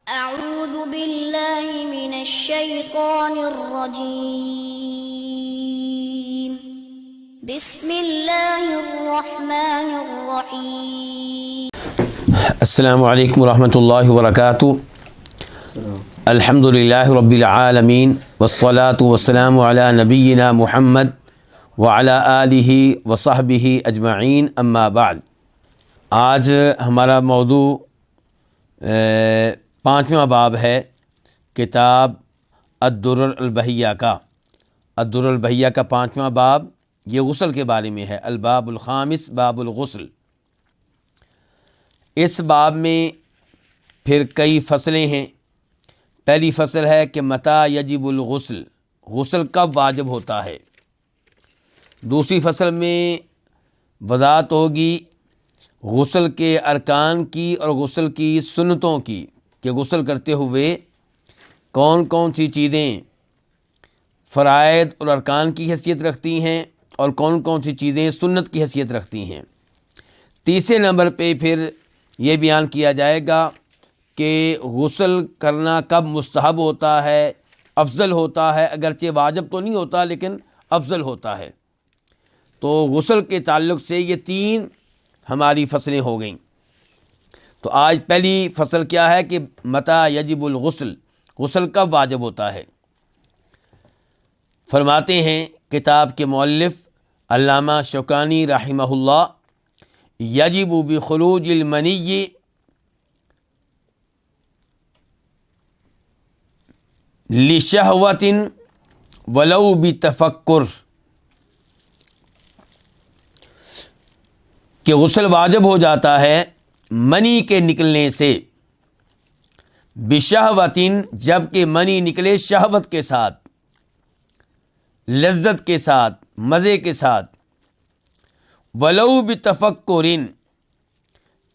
أعوذ بالله من الشيطان الرجيم بسم الله الرحمن الرحيم السلام علیکم ورحمۃ اللہ وبرکاتہ۔ الحمد للہ رب العالمین والصلاة والسلام علی نبینا محمد وعلی آلہ وصحبہ اجمعین، اما بعد۔ آج ہمارا موضوع 5واں باب ہے کتاب الدرر البہیہ کا۔ الدرر البہیہ کا 5واں باب یہ غسل کے بارے میں ہے۔ الباب الخامس باب الغسل۔ اس باب میں پھر کئی فصلیں ہیں۔ پہلی فصل ہے کہ متى یجب الغسل، غسل کب واجب ہوتا ہے۔ دوسری فصل میں وضاحت ہوگی غسل کے ارکان کی اور غسل کی سنتوں کی، کہ غسل کرتے ہوئے کون کون سی چیزیں فرائض اور ارکان کی حیثیت رکھتی ہیں اور کون کون سی چیزیں سنت کی حیثیت رکھتی ہیں۔ تیسرے نمبر پہ پھر یہ بیان کیا جائے گا کہ غسل کرنا کب مستحب ہوتا ہے، افضل ہوتا ہے، اگرچہ واجب تو نہیں ہوتا لیکن افضل ہوتا ہے۔ تو غسل کے تعلق سے یہ 3 ہماری فصلیں ہو گئیں۔ تو آج پہلی فصل کیا ہے کہ متى یجب الغسل، غسل کب واجب ہوتا ہے۔ فرماتے ہیں کتاب کے مؤلف علامہ شوکانی رحمہ اللہ، یجب بخروج المنی لشہوۃ ولو بتفکر، کہ غسل واجب ہو جاتا ہے منی کے نکلنے سے، بشہوۃ جب کہ منی نکلے شہوت کے ساتھ، لذت کے ساتھ، مزے کے ساتھ، ولو بتفکر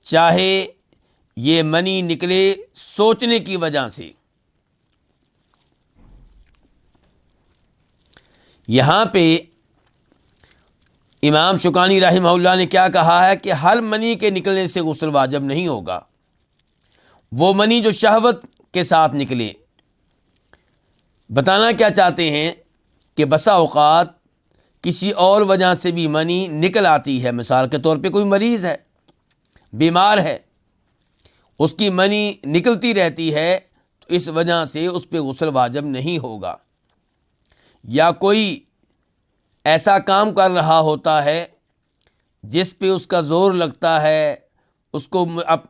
چاہے یہ منی نکلے سوچنے کی وجہ سے۔ یہاں پہ امام شوکانی رحمہ اللہ نے کیا کہا ہے کہ ہر منی کے نکلنے سے غسل واجب نہیں ہوگا، وہ منی جو شہوت کے ساتھ نکلے۔ بتانا کیا چاہتے ہیں کہ بسا اوقات کسی اور وجہ سے بھی منی نکل آتی ہے، مثال کے طور پہ کوئی مریض ہے، بیمار ہے، اس کی منی نکلتی رہتی ہے، تو اس وجہ سے اس پہ غسل واجب نہیں ہوگا۔ یا کوئی ایسا کام کر رہا ہوتا ہے جس پہ اس کا زور لگتا ہے، اس کو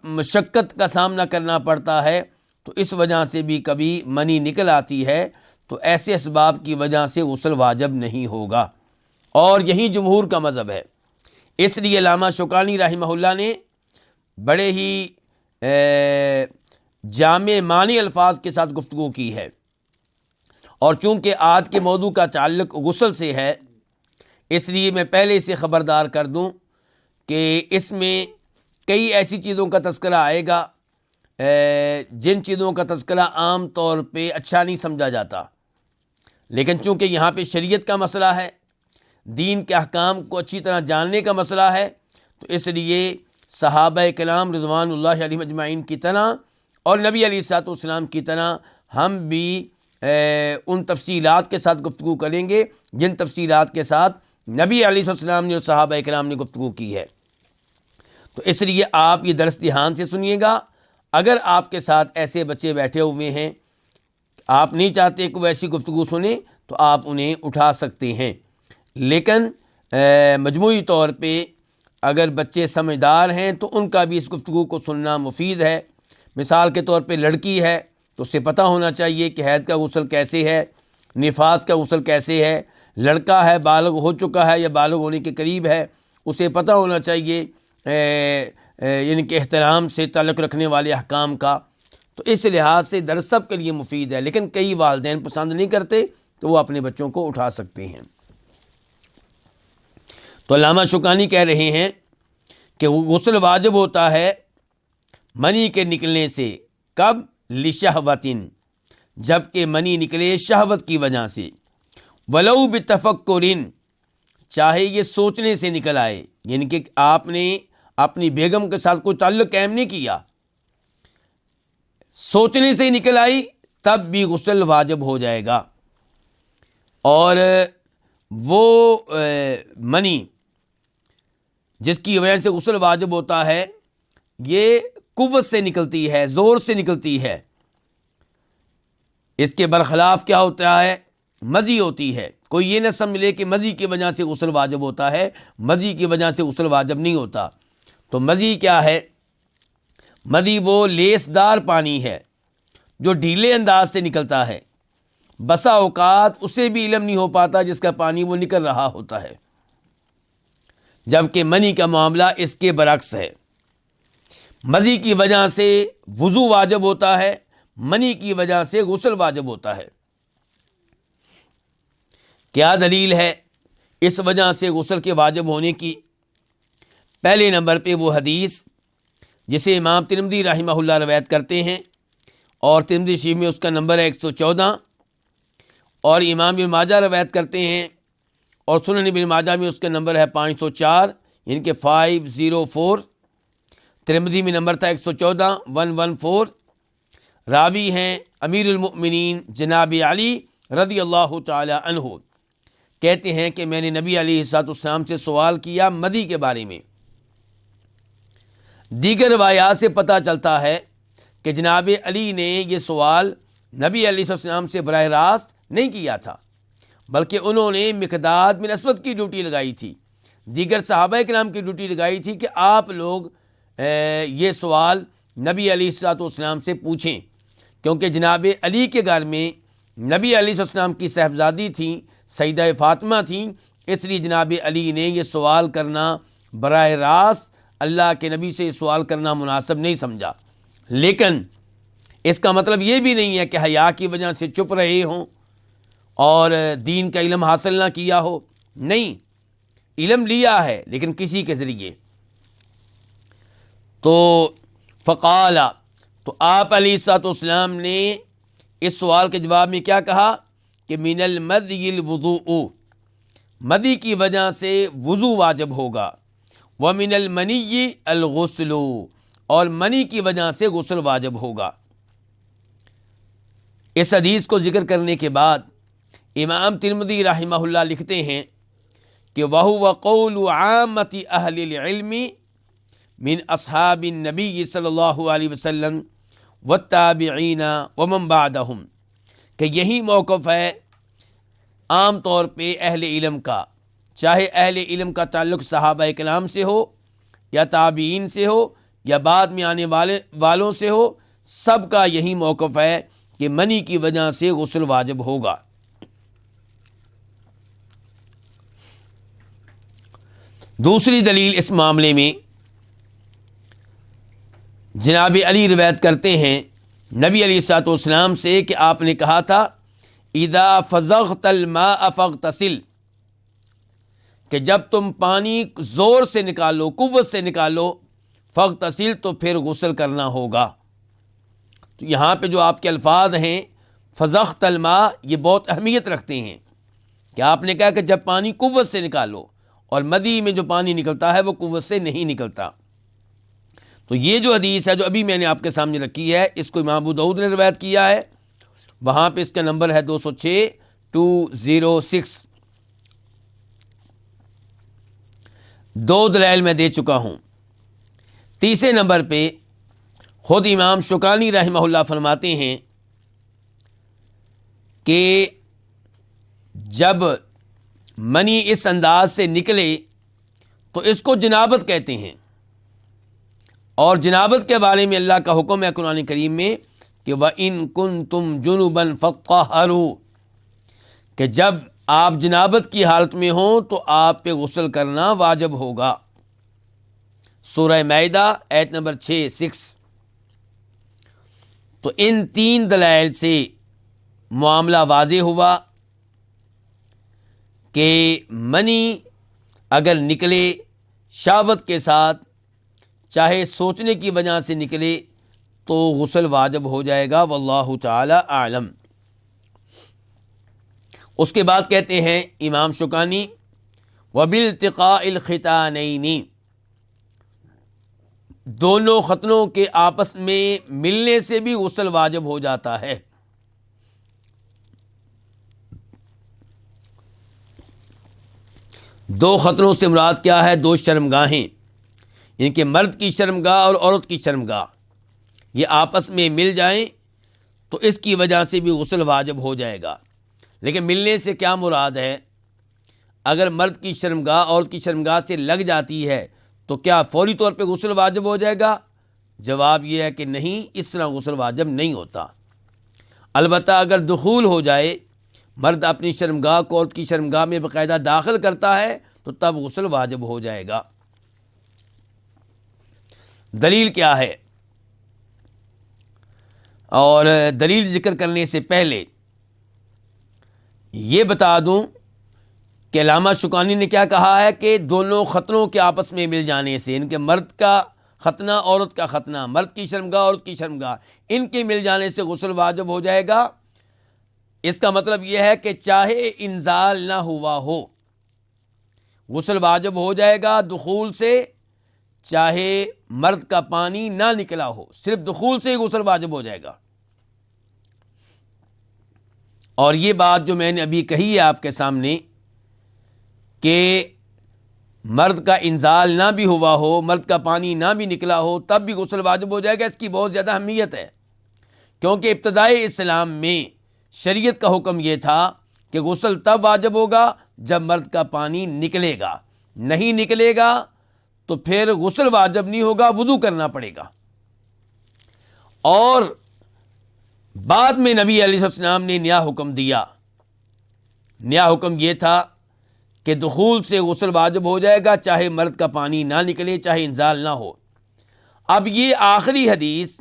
مشقت کا سامنا کرنا پڑتا ہے، تو اس وجہ سے بھی کبھی منی نکل آتی ہے، تو ایسے اسباب کی وجہ سے غسل واجب نہیں ہوگا، اور یہی جمہور کا مذہب ہے۔ اس لیے علامہ شوکانی رحمہ اللہ نے بڑے ہی جامع معنی الفاظ کے ساتھ گفتگو کی ہے، اور چونکہ آج کے موضوع کا تعلق غسل سے ہے، اس لیے میں پہلے سے خبردار کر دوں کہ اس میں کئی ایسی چیزوں کا تذکرہ آئے گا جن چیزوں کا تذکرہ عام طور پہ اچھا نہیں سمجھا جاتا، لیکن چونکہ یہاں پہ شریعت کا مسئلہ ہے، دین کے احکام کو اچھی طرح جاننے کا مسئلہ ہے، تو اس لیے صحابہ کرام رضوان اللہ علیہم اجمعین کی طرح اور نبی علیہ الصلوۃ والسلام کی طرح ہم بھی ان تفصیلات کے ساتھ گفتگو کریں گے جن تفصیلات کے ساتھ نبی علیہ السلام نے اور صحابہ کرام نے گفتگو کی ہے۔ تو اس لیے آپ یہ درس دھیان سے سنیے گا۔ اگر آپ کے ساتھ ایسے بچے بیٹھے ہوئے ہیں، آپ نہیں چاہتے کہ وہ ایسی گفتگو سنیں، تو آپ انہیں اٹھا سکتے ہیں، لیکن مجموعی طور پہ اگر بچے سمجھدار ہیں تو ان کا بھی اس گفتگو کو سننا مفید ہے۔ مثال کے طور پہ لڑکی ہے تو اسے پتہ ہونا چاہیے کہ حیض کا غسل کیسے ہے، نفاس کا غسل کیسے ہے۔ لڑکا ہے، بالغ ہو چکا ہے یا بالغ ہونے کے قریب ہے، اسے پتہ ہونا چاہیے یعنی کہ احترام سے تعلق رکھنے والے احکام کا۔ تو اس لحاظ سے درس سب کے لیے مفید ہے، لیکن کئی والدین پسند نہیں کرتے تو وہ اپنے بچوں کو اٹھا سکتے ہیں۔ تو علامہ شوکانی کہہ رہے ہیں کہ غسل واجب ہوتا ہے منی کے نکلنے سے، کب؟ لشہوۃ جب کہ منی نکلے شہوت کی وجہ سے، ولو بتفکر چاہے یہ سوچنے سے نکل آئے، یعنی کہ آپ نے اپنی بیگم کے ساتھ کوئی تعلق قائم نہیں کیا، سوچنے سے ہی نکل آئی تب بھی غسل واجب ہو جائے گا. اور وہ منی جس کی وجہ سے غسل واجب ہوتا ہے یہ قوت سے نکلتی ہے, زور سے نکلتی ہے. اس کے برخلاف کیا ہوتا ہے؟ مزی ہوتی ہے. کوئی یہ نہ سمجھ لے کہ مزی کی وجہ سے غسل واجب ہوتا ہے, مزی کی وجہ سے غسل واجب نہیں ہوتا. تو مزی کیا ہے؟ مزی وہ لیسدار پانی ہے جو ڈھیلے انداز سے نکلتا ہے. بسا اوقات اسے بھی علم نہیں ہو پاتا جس کا پانی وہ نکل رہا ہوتا ہے, جبکہ منی کا معاملہ اس کے برعکس ہے. مزی کی وجہ سے وضو واجب ہوتا ہے, منی کی وجہ سے غسل واجب ہوتا ہے. کیا دلیل ہے اس وجہ سے غسل کے واجب ہونے کی؟ پہلے نمبر پہ وہ حدیث جسے امام ترمذی رحمہ اللہ روایت کرتے ہیں, اور ترمذی شریف میں اس کا نمبر ہے 114, اور امام ابن ماجہ روایت کرتے ہیں, اور سنن ابن ماجہ میں اس کا نمبر ہے 504 یعنی کہ 504. ترمذی میں نمبر تھا 114 114. راوی ہیں امیر المؤمنین جناب علی رضی اللہ تعالی عنہ. کہتے ہیں کہ میں نے نبی علیہ الصلوۃ والسلام سے سوال کیا مدی کے بارے میں. دیگر روایات سے پتہ چلتا ہے کہ جناب علی نے یہ سوال نبی علیہ السلام سے براہ راست نہیں کیا تھا, بلکہ انہوں نے مقداد بن اسود کی ڈیوٹی لگائی تھی, دیگر صحابہ کرام کی ڈیوٹی لگائی تھی کہ آپ لوگ یہ سوال نبی علیہ الصلوۃ والسلام سے پوچھیں, کیونکہ جناب علی کے گھر میں نبی علیہ السلام کی صاحبزادی تھیں, سیدہ فاطمہ تھیں, اس لیے جناب علی نے یہ سوال کرنا براہ راست اللہ کے نبی سے سوال کرنا مناسب نہیں سمجھا. لیکن اس کا مطلب یہ بھی نہیں ہے کہ حیا کی وجہ سے چپ رہے ہوں اور دین کا علم حاصل نہ کیا ہو. نہیں, علم لیا ہے لیکن کسی کے ذریعے. تو فقال, تو آپ علیہ الصلوۃ والسلام نے اس سوال کے جواب میں کیا کہا کہ من المدی الوضوء, مدی کی وجہ سے وضو واجب ہوگا, ومن المنی الغسل, اور منی کی وجہ سے غسل واجب ہوگا. اس حدیث کو ذکر کرنے کے بعد امام ترمذی رحمہ اللہ لکھتے ہیں کہ وَهُوَ قَوْلُ عَامَّةِ أَهْلِ الْعِلْمِ من اصحاب النبی صلی اللہ علیہ وسلم والتابعین ومن بعدہم, کہ یہی موقف ہے عام طور پہ اہل علم کا, چاہے اہل علم کا تعلق صحابہ کرام سے ہو یا تابعین سے ہو یا بعد میں آنے والوں سے ہو, سب کا یہی موقف ہے کہ منی کی وجہ سے غسل واجب ہوگا. دوسری دلیل اس معاملے میں جناب علی روایت کرتے ہیں نبی علیہ الصلوۃ والسلام سے کہ آپ نے کہا تھا اذا فضغت الماء فاغتسل, کہ جب تم پانی زور سے نکالو, قوت سے نکالو, فاغتسل, تو پھر غسل کرنا ہوگا. تو یہاں پہ جو آپ کے الفاظ ہیں فضغت الماء, یہ بہت اہمیت رکھتے ہیں کہ آپ نے کہا کہ جب پانی قوت سے نکالو, اور مدی میں جو پانی نکلتا ہے وہ قوت سے نہیں نکلتا. تو یہ جو حدیث ہے جو ابھی میں نے آپ کے سامنے رکھی ہے, اس کو امام ابو داؤد نے روایت کیا ہے, وہاں پہ اس کا نمبر ہے 206 206. دو دلائل میں دے چکا ہوں. تیسرے نمبر پہ خود امام شوکانی رحمہ اللہ فرماتے ہیں کہ جب منی اس انداز سے نکلے تو اس کو جنابت کہتے ہیں, اور جنابت کے بارے میں اللہ کا حکم ہے قرآن کریم میں کہ وَإِن كُنتُمْ جُنُبًا فَطَّهَّرُوا, کہ جب آپ جنابت کی حالت میں ہوں تو آپ پہ غسل کرنا واجب ہوگا. سورہ مائدہ آیت نمبر 6. تو ان تین دلائل سے معاملہ واضح ہوا کہ منی اگر نکلے شہوت کے ساتھ, چاہے سوچنے کی وجہ سے نکلے, تو غسل واجب ہو جائے گا. واللہ تعالی اعلم. اس کے بعد کہتے ہیں امام شوکانی وبالتقاء الختانین, دونوں ختنوں کے آپس میں ملنے سے بھی غسل واجب ہو جاتا ہے۔ دو ختنوں سے مراد کیا ہے؟ دو شرمگاہیں، ان کے مرد کی شرمگاہ اور عورت کی شرمگاہ، یہ آپس میں مل جائیں تو اس کی وجہ سے بھی غسل واجب ہو جائے گا۔ لیکن ملنے سے کیا مراد ہے؟ اگر مرد کی شرمگاہ عورت کی شرمگاہ سے لگ جاتی ہے تو کیا فوری طور پہ غسل واجب ہو جائے گا؟ جواب یہ ہے کہ نہیں، اس طرح غسل واجب نہیں ہوتا۔ البتہ اگر دخول ہو جائے، مرد اپنی شرمگاہ کو عورت کی شرمگاہ میں باقاعدہ داخل کرتا ہے تو تب غسل واجب ہو جائے گا۔ دلیل کیا ہے؟ اور دلیل ذکر کرنے سے پہلے یہ بتا دوں کہ علامہ شوکانی نے کیا کہا ہے کہ دونوں ختنوں کے آپس میں مل جانے سے، ان کے مرد کا ختنہ عورت کا ختنہ، مرد کی شرمگاہ عورت کی شرمگاہ، ان کے مل جانے سے غسل واجب ہو جائے گا۔ اس کا مطلب یہ ہے کہ چاہے انزال نہ ہوا ہو، غسل واجب ہو جائے گا دخول سے، چاہے مرد کا پانی نہ نکلا ہو، صرف دخول سے ہی غسل واجب ہو جائے گا۔ اور یہ بات جو میں نے ابھی کہی ہے آپ کے سامنے کہ مرد کا انزال نہ بھی ہوا ہو، مرد کا پانی نہ بھی نکلا ہو، تب بھی غسل واجب ہو جائے گا، اس کی بہت زیادہ اہمیت ہے، کیونکہ ابتدائی اسلام میں شریعت کا حکم یہ تھا کہ غسل تب واجب ہوگا جب مرد کا پانی نکلے گا، نہیں نکلے گا تو پھر غسل واجب نہیں ہوگا، وضو کرنا پڑے گا۔ اور بعد میں نبی علیہ السلام نے نیا حکم دیا، نیا حکم یہ تھا کہ دخول سے غسل واجب ہو جائے گا، چاہے مرد کا پانی نہ نکلے، چاہے انزال نہ ہو۔ اب یہ آخری حدیث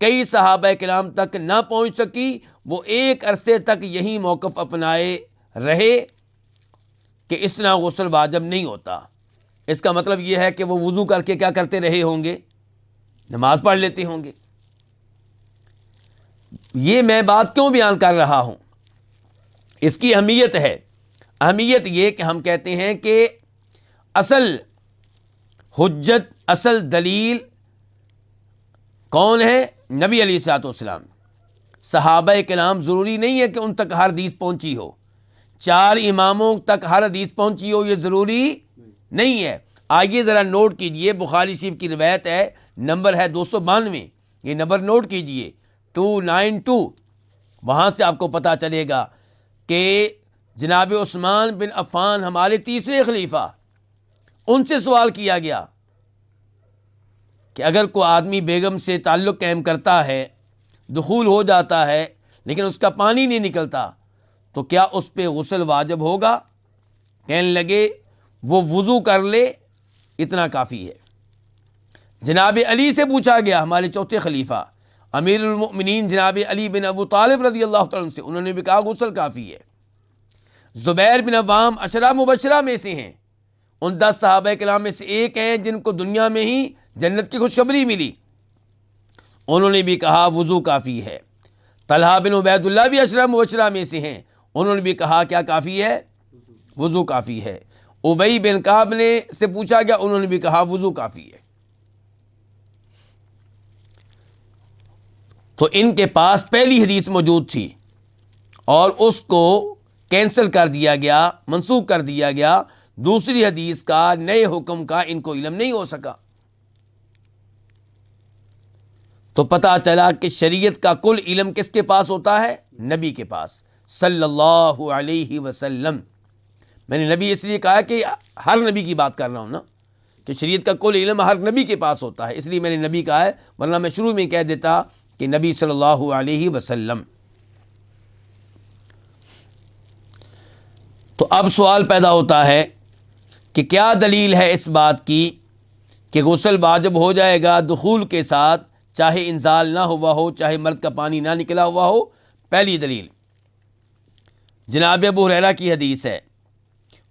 کئی صحابہ کرام تک نہ پہنچ سکی، وہ ایک عرصے تک یہی موقف اپنائے رہے کہ اس طرح غسل واجب نہیں ہوتا۔ اس کا مطلب یہ ہے کہ وہ وضو کر کے کیا کرتے رہے ہوں گے؟ نماز پڑھ لیتے ہوں گے۔ یہ میں بات کیوں بیان کر رہا ہوں؟ اس کی اہمیت ہے، اہمیت یہ کہ ہم کہتے ہیں کہ اصل حجت، اصل دلیل کون ہے؟ نبی علیہ الصلوۃ والسلام۔ صحابہ کرام ضروری نہیں ہے کہ ان تک ہر حدیث پہنچی ہو، 4 اماموں تک ہر حدیث پہنچی ہو، یہ ضروری نہیں ہے۔ آئیے ذرا نوٹ کیجئے، بخاری شریف کی روایت ہے، نمبر ہے 292، یہ نمبر نوٹ کیجئے 292، وہاں سے آپ کو پتہ چلے گا کہ جناب عثمان بن عفان ہمارے تیسرے خلیفہ، ان سے سوال کیا گیا کہ اگر کوئی آدمی بیگم سے تعلق قائم کرتا ہے، دخول ہو جاتا ہے لیکن اس کا پانی نہیں نکلتا تو کیا اس پہ غسل واجب ہوگا؟ کہنے لگے وہ وضو کر لے، اتنا کافی ہے۔ جناب علی سے پوچھا گیا، ہمارے چوتھے خلیفہ امیر المؤمنین جناب علی بن ابو طالب رضی اللہ تعالیٰ عنہ سے، انہوں نے بھی کہا غسل کافی ہے۔ زبیر بن عوام عشرہ مبشرہ میں سے ہیں، ان 10 صحابہ کرام میں سے ایک ہیں جن کو دنیا میں ہی جنت کی خوشخبری ملی، انہوں نے بھی کہا وضو کافی ہے۔ طلحہ بن عبید اللہ بھی عشرہ مبشرہ میں سے ہیں، انہوں نے بھی کہا کیا کافی ہے؟ وضو کافی ہے۔ ابی بن کعب نے سے پوچھا گیا، انہوں نے بھی کہا وضو کافی ہے۔ تو ان کے پاس پہلی حدیث موجود تھی اور اس کو کینسل کر دیا گیا، منسوخ کر دیا گیا، دوسری حدیث کا، نئے حکم کا ان کو علم نہیں ہو سکا۔ تو پتہ چلا کہ شریعت کا کل علم کس کے پاس ہوتا ہے؟ نبی کے پاس صلی اللہ علیہ وسلم۔ میں نے نبی اس لیے کہا کہ ہر نبی کی بات کر رہا ہوں نا، کہ شریعت کا کل علم ہر نبی کے پاس ہوتا ہے، اس لیے میں نے نبی کہا ہے، ورنہ میں شروع میں کہہ دیتا کہ نبی صلی اللہ علیہ وسلم۔ تو اب سوال پیدا ہوتا ہے کہ کیا دلیل ہے اس بات کی کہ غسل واجب ہو جائے گا دخول کے ساتھ، چاہے انزال نہ ہوا ہو، چاہے مرد کا پانی نہ نکلا ہوا ہو؟ پہلی دلیل جناب ابو ہریرہ کی حدیث ہے،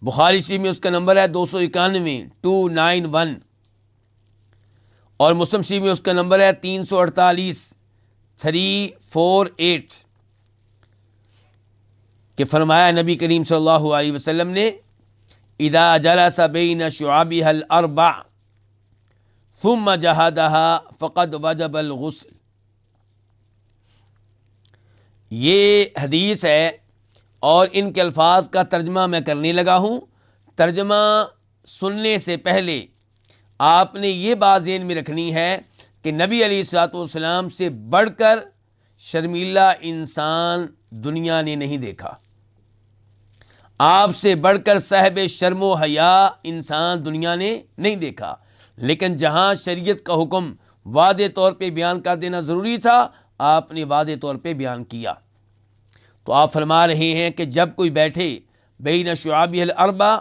بخاری شریف میں اس کا نمبر ہے 291 291، اور مسلم شریف میں اس کا نمبر ہے 348 348، کہ فرمایا نبی کریم صلی اللہ علیہ وسلم نے اذا جلس بین شعابها الاربع، ثم جہدها فقد وجب الغسل. یہ حدیث ہے اور ان کے الفاظ کا ترجمہ میں کرنے لگا ہوں. ترجمہ سننے سے پہلے آپ نے یہ بات ذہن میں رکھنی ہے کہ نبی علیہ الصلوۃ والسلام سے بڑھ کر شرمیلا انسان دنیا نے نہیں دیکھا. آپ سے بڑھ کر صاحب شرم و حیا انسان دنیا نے نہیں دیکھا. لیکن جہاں شریعت کا حکم واضح طور پہ بیان کر دینا ضروری تھا، آپ نے واضح طور پہ بیان کیا. تو آپ فرما رہے ہیں کہ جب کوئی بیٹھے بین شعابہ الاربع،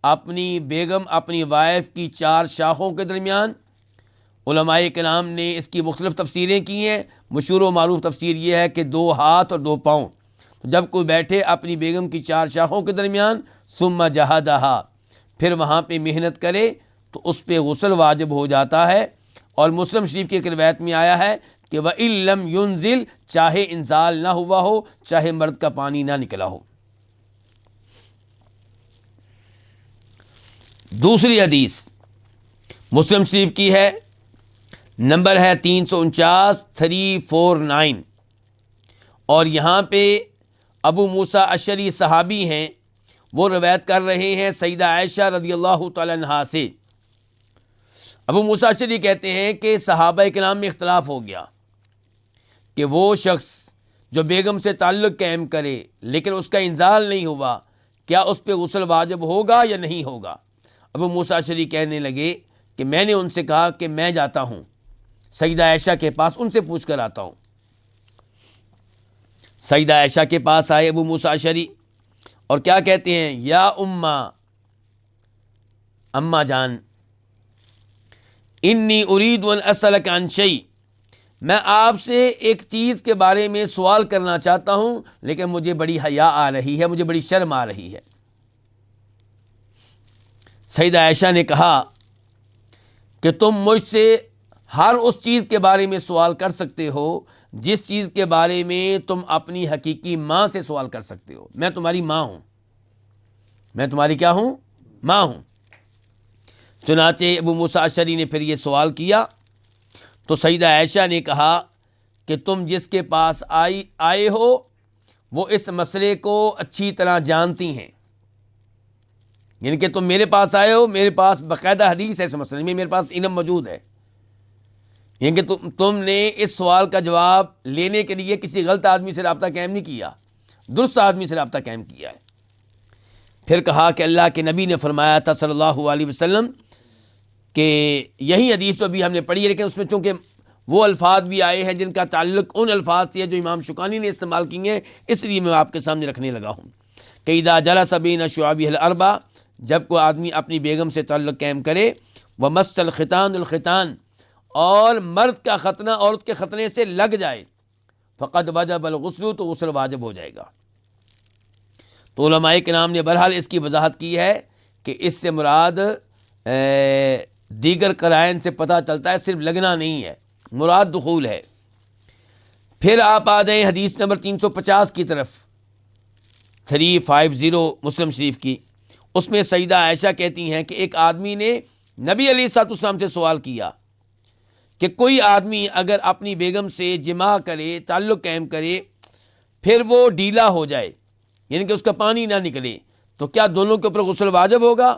اپنی بیگم اپنی وائف کی 4 شاخوں کے درمیان. علماء کرام نے اس کی مختلف تفسیریں کی ہیں. مشہور و معروف تفسیر یہ ہے کہ 2 ہاتھ اور 2 پاؤں. تو جب کوئی بیٹھے اپنی بیگم کی 4 شاخوں کے درمیان، ثم جہدہا، پھر وہاں پہ محنت کرے تو اس پہ غسل واجب ہو جاتا ہے. اور مسلم شریف کی ایک روایت میں آیا ہے کہ وَإِن لَّمْ يُنزِلْ، چاہے انزال نہ ہوا ہو، چاہے مرد کا پانی نہ نکلا ہو. دوسری حدیث مسلم شریف کی ہے، نمبر ہے 349 349، اور یہاں پہ ابو موسیٰ اشعری صحابی ہیں، وہ روایت کر رہے ہیں سیدہ عائشہ رضی اللہ تعالیٰ عنہا سے. ابو موسیٰ اشعری کہتے ہیں کہ صحابہ کرام میں اختلاف ہو گیا کہ وہ شخص جو بیگم سے تعلق قائم کرے لیکن اس کا انزال نہیں ہوا، کیا اس پہ غسل واجب ہوگا یا نہیں ہوگا. ابو موسیٰ اشعری کہنے لگے کہ میں نے ان سے کہا کہ میں جاتا ہوں سیدہ عائشہ کے پاس، ان سے پوچھ کر آتا ہوں. سیدہ عائشہ کے پاس آئے ابو موسیٰ اشعری اور کیا کہتے ہیں، یا اماں جان، انی ارید ان اسألک عن شیء، میں آپ سے ایک چیز کے بارے میں سوال کرنا چاہتا ہوں لیکن مجھے بڑی حیا آ رہی ہے، مجھے بڑی شرم آ رہی ہے. سیدہ عائشہ نے کہا کہ تم مجھ سے ہر اس چیز کے بارے میں سوال کر سکتے ہو جس چیز کے بارے میں تم اپنی حقیقی ماں سے سوال کر سکتے ہو. میں تمہاری ماں ہوں، میں تمہاری کیا ہوں؟ ماں ہوں. چنانچہ ابو موسیٰ اشعری نے پھر یہ سوال کیا تو سیدہ عائشہ نے کہا کہ تم جس کے پاس آئے ہو وہ اس مسئلے کو اچھی طرح جانتی ہیں، یعنی کہ تم میرے پاس آئے ہو، میرے پاس باقاعدہ حدیث ہے اس مسئلے میں، میرے پاس علم موجود ہے. یعنی کہ تم نے اس سوال کا جواب لینے کے لیے کسی غلط آدمی سے رابطہ قائم نہیں کیا، درست آدمی سے رابطہ قائم کیا ہے. پھر کہا کہ اللہ کے نبی نے فرمایا تھا صلی اللہ علیہ وسلم کہ یہی حدیث تو ابھی ہم نے پڑھی ہے، لیکن اس میں چونکہ وہ الفاظ بھی آئے ہیں جن کا تعلق ان الفاظ سے ہے جو امام شوکانی نے استعمال کی ہیں، اس لیے میں آپ کے سامنے رکھنے لگا ہوں کہ اذا جلس بین شعابہ الاربع، جب کوئی آدمی اپنی بیگم سے تعلق قائم کرے، ومس الختان الختان، اور مرد کا ختنہ عورت کے ختنے سے لگ جائے، فقد وجب الغسل، تو غسل واجب ہو جائے گا. تو علماء کرام نے بہرحال اس کی وضاحت کی ہے کہ اس سے مراد دیگر قرائن سے پتہ چلتا ہے صرف لگنا نہیں ہے، مراد دخول ہے. پھر آپ آ جائیں حدیث نمبر 350 کی طرف، 350 مسلم شریف کی. اس میں سیدہ عائشہ کہتی ہیں کہ ایک آدمی نے نبی علیہ الصلوۃ والسلام سے سوال کیا کہ کوئی آدمی اگر اپنی بیگم سے جماع کرے، تعلق قائم کرے، پھر وہ ڈھیلا ہو جائے، یعنی کہ اس کا پانی نہ نکلے، تو کیا دونوں کے اوپر غسل واجب ہوگا؟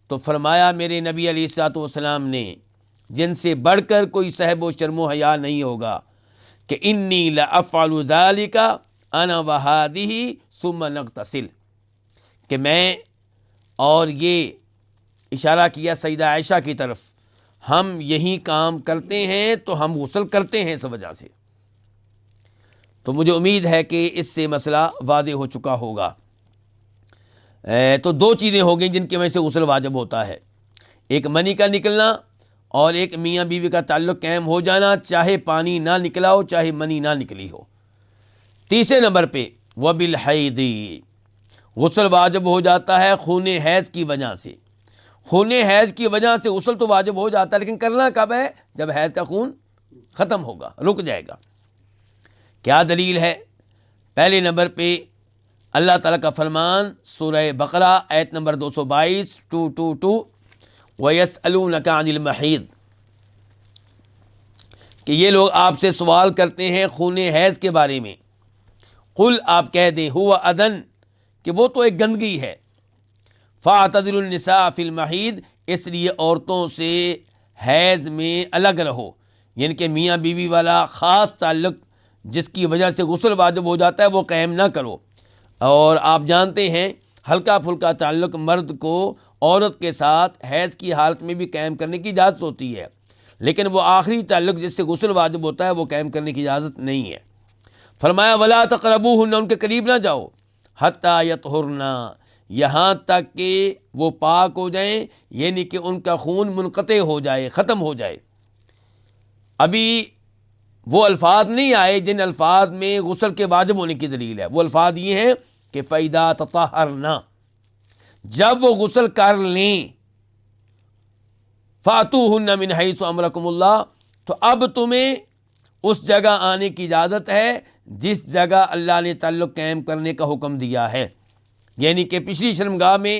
تو فرمایا میرے نبی علیہ الصلوۃ والسلام نے، جن سے بڑھ کر کوئی صاحب و شرم و حیا نہیں ہوگا، کہ انی لافعل ذلک انا وہذہ ثم نغتسل، کہ میں، اور یہ اشارہ کیا سیدہ عائشہ کی طرف، ہم یہی کام کرتے ہیں تو ہم غسل کرتے ہیں اس وجہ سے. تو مجھے امید ہے کہ اس سے مسئلہ واضح ہو چکا ہوگا. تو 2 چیزیں ہو گئیں جن کی وجہ سے غسل واجب ہوتا ہے، ایک منی کا نکلنا اور ایک میاں بیوی کا تعلق قائم ہو جانا، چاہے پانی نہ نکلا ہو چاہے منی نہ نکلی ہو. تیسرے نمبر پہ وبالحیض، غسل واجب ہو جاتا ہے خون حیض کی وجہ سے. خون حیض کی وجہ سے غسل تو واجب ہو جاتا ہے، لیکن کرنا کب ہے؟ جب حیض کا خون ختم ہوگا، رک جائے گا. کیا دلیل ہے؟ پہلے نمبر پہ اللہ تعالیٰ کا فرمان سورہ بقرہ آیت نمبر 222 222 وَيَسْأَلُونَكَ عَنِ الْمَحِيضِ، کہ یہ لوگ آپ سے سوال کرتے ہیں خون حیض کے بارے میں. قل آپ کہہ دیں ہوا ادن کہ وہ تو ایک گندگی ہے. فاعتزلوا النساء فی المحیض اس لیے عورتوں سے حیض میں الگ رہو، یعنی کہ میاں بیوی والا خاص تعلق جس کی وجہ سے غسل واجب ہو جاتا ہے وہ قائم نہ کرو. اور آپ جانتے ہیں ہلکا پھلکا تعلق مرد کو عورت کے ساتھ حیض کی حالت میں بھی قائم کرنے کی اجازت ہوتی ہے، لیکن وہ آخری تعلق جس سے غسل واجب ہوتا ہے وہ قائم کرنے کی اجازت نہیں ہے. فرمایا ولا تقربوہن ان کے قریب نہ جاؤ، حتی یطہرن یہاں تک کہ وہ پاک ہو جائیں، یعنی کہ ان کا خون منقطع ہو جائے، ختم ہو جائے. ابھی وہ الفاظ نہیں آئے جن الفاظ میں غسل کے واجب ہونے کی دلیل ہے. وہ الفاظ یہ ہیں کہ فَإِذَا تَطَهَّرْنَ جب وہ غسل کر لیں، فَأْتُوهُنَّ مِنْ حَيْثُ أَمَرَكُمُ اللَّهُ تو اب تمہیں اس جگہ آنے کی اجازت ہے جس جگہ اللہ نے تعلق قائم کرنے کا حکم دیا ہے. یعنی کہ پچھلی شرمگاہ میں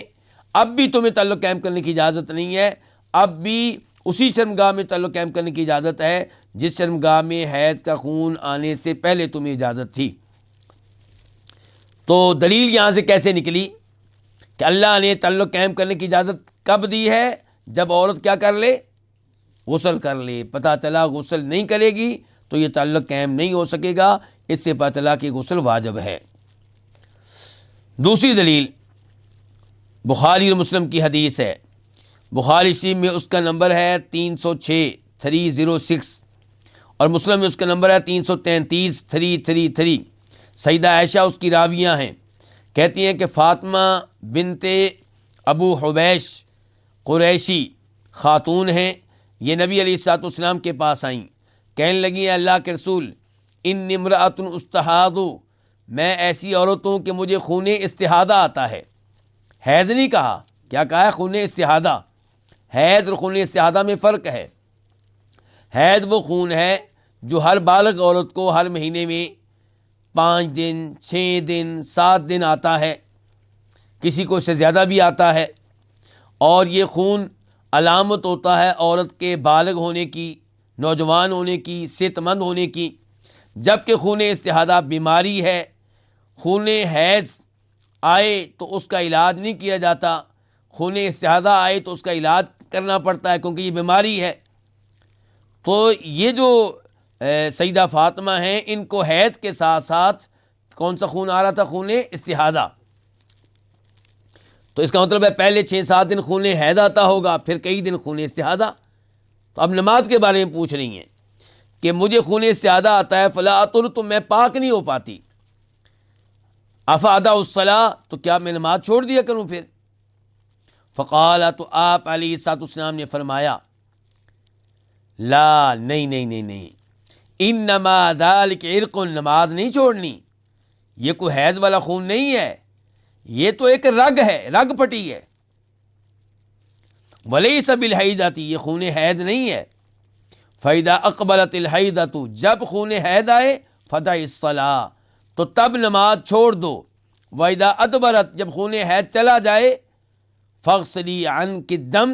اب بھی تمہیں تعلق قائم کرنے کی اجازت نہیں ہے، اب بھی اسی شرمگاہ میں تعلق قائم کرنے کی اجازت ہے جس شرمگاہ میں حیض کا خون آنے سے پہلے تمہیں اجازت تھی. تو دلیل یہاں سے کیسے نکلی کہ اللہ نے تعلق قائم کرنے کی اجازت کب دی ہے؟ جب عورت کیا کر لے؟ غسل کر لے. پتہ چلا غسل نہیں کرے گی تو یہ تعلق قائم نہیں ہو سکے گا، اس سے پتہ چلا کہ غسل واجب ہے. دوسری دلیل بخاری اور مسلم کی حدیث ہے. بخاری شریف میں اس کا نمبر ہے 306 اور مسلم میں اس کا نمبر ہے 333 سیدہ عائشہ اس کی راویہ ہیں. کہتی ہیں کہ فاطمہ بنت ابو حبیش قریشی خاتون ہیں، یہ نبی علیہ الصلوۃ والسلام کے پاس آئیں، کہنے لگی اللہ کے رسول ان امرأۃ استحاض میں ایسی عورت ہوں کہ مجھے خون استحاضہ آتا ہے. حیض نہیں کہا، کیا کہا ہے؟ خون استحاضہ. حیض اور خون استحاضہ میں فرق ہے. حیض وہ خون ہے جو ہر بالغ عورت کو ہر مہینے میں 5 دن 6 دن 7 دن آتا ہے، کسی کو اس سے زیادہ بھی آتا ہے، اور یہ خون علامت ہوتا ہے عورت کے بالغ ہونے کی، نوجوان ہونے کی، صحت مند ہونے کی. جبکہ خون استحاضہ بیماری ہے. خون حیض آئے تو اس کا علاج نہیں کیا جاتا، خون استحاضہ آئے تو اس کا علاج کرنا پڑتا ہے کیونکہ یہ بیماری ہے. تو یہ جو سیدہ فاطمہ ہیں ان کو حیض کے ساتھ ساتھ کون سا خون آ رہا تھا؟ خون استحاضہ. تو اس کا مطلب ہے پہلے 6-7 دن خون حیض آتا ہوگا، پھر کئی دن خون استحاضہ. تو اب نماز کے بارے میں پوچھ رہی ہیں کہ مجھے خون استحاضہ آتا ہے فلا اطہر تو میں پاک نہیں ہو پاتی، افادا الصلاۃ تو کیا میں نماز چھوڑ دیا کروں پھر؟ فقال تو آپ علیہ الصلوۃ والسلام نے فرمایا لا نہیں انما ذلک عرق نماز نہیں چھوڑنی، یہ کوئی حیض والا خون نہیں ہے، یہ تو ایک رگ ہے، رگ پٹی ہے. ولیس بالحیضۃ یہ خون حیض نہیں ہے. فاذا اقبلت الحیضۃ جب خون حیض آئے فدع الصلاۃ تو تب نماز چھوڑ دو. واذا ادبرت جب خون حیض چلا جائے فاغسلی عنک الدم